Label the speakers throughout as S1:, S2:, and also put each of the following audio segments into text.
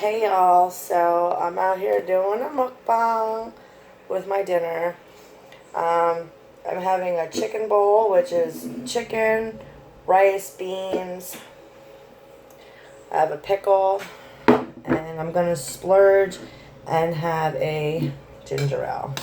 S1: Hey y'all, so I'm out here doing a mukbang with my dinner. I'm having a chicken bowl, which is chicken, rice, beans. I have a pickle, and I'm gonna splurge and have a ginger ale.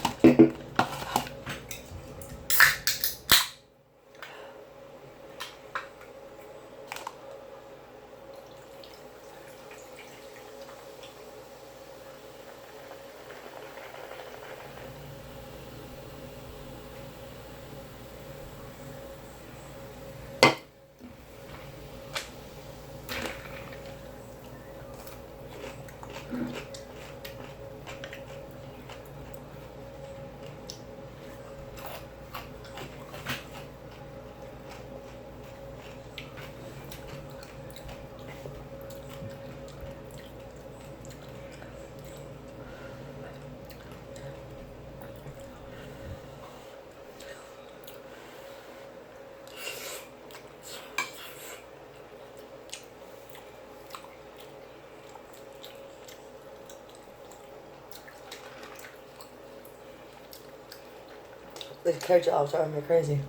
S1: This carrot jollof driving me crazy.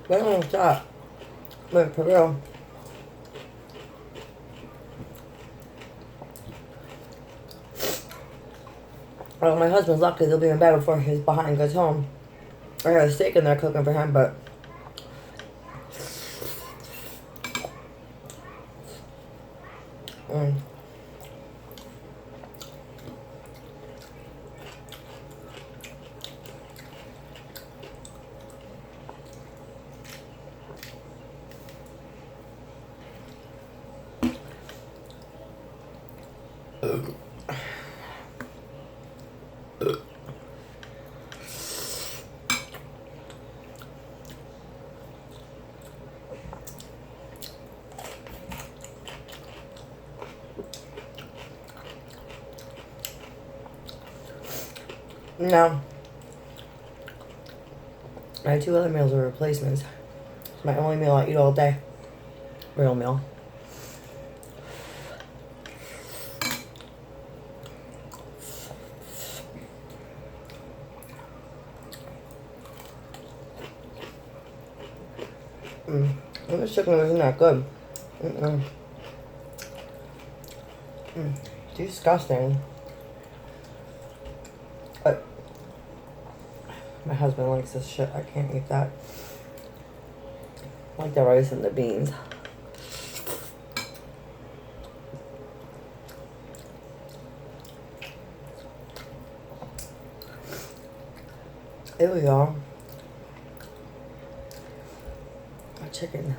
S1: Why don't stop? Wait, for real. Well, my husband's lucky he'll be in bed before his behind gets home. I got a steak in there cooking for him, but no. My two other meals are replacements. It's my only meal I eat all day. Real meal. And this chicken isn't that good. Disgusting. But my husband likes this shit. I can't eat that. I like the rice and the beans. Here we go. A chicken.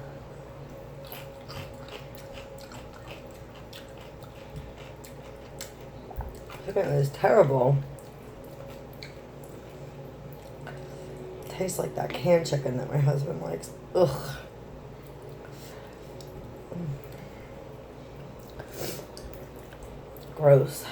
S1: Chicken is terrible. Tastes like that canned chicken that my husband likes. Ugh. Gross.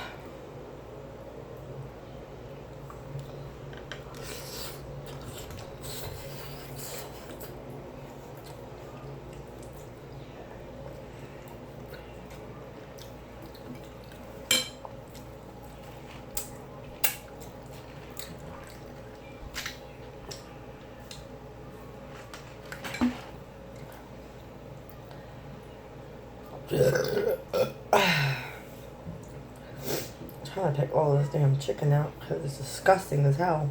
S1: Trying to take all this damn chicken out because it's disgusting as hell.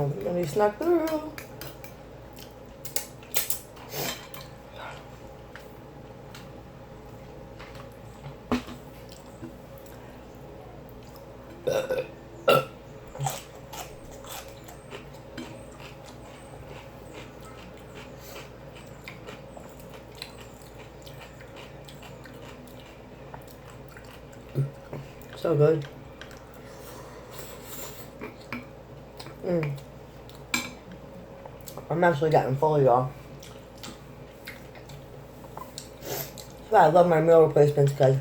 S1: Oh, and he snuck through. So good. I'm actually getting full, y'all. That's why I love my meal replacements, because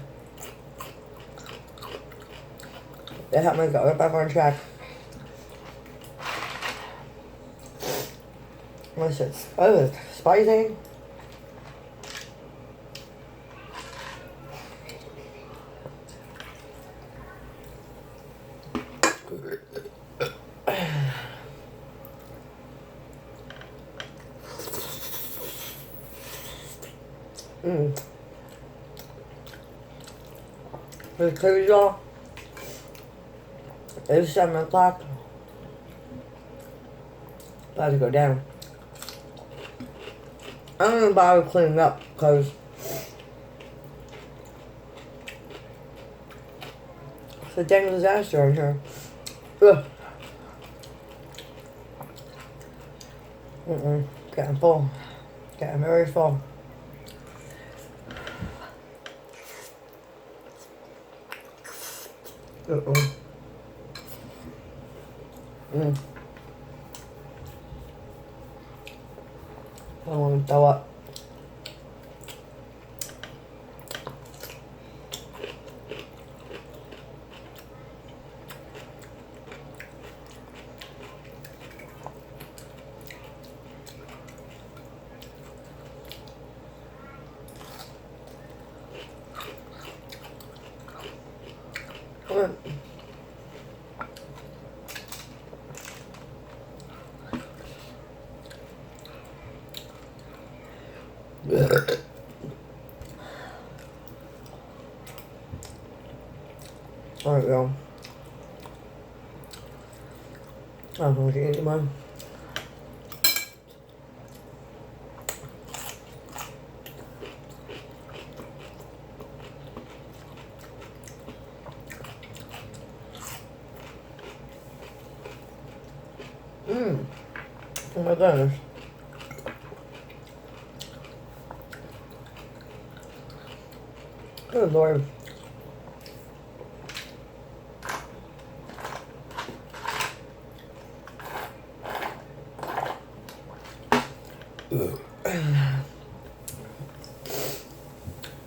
S1: they help me get right back on track. What's it? Oh, it's spicy. It's crazy, y'all. It's 7 o'clock. About to go down. I don't even bother cleaning up because it's a dang disaster in here. Ugh. Getting full. Getting very full. I don't want to throw up. Alright, y'all. I'm going to eat mine. Oh my goodness. Good Lord.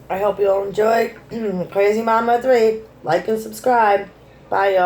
S1: I hope you all enjoyed Crazy Mama 3. Like and subscribe. Bye, y'all.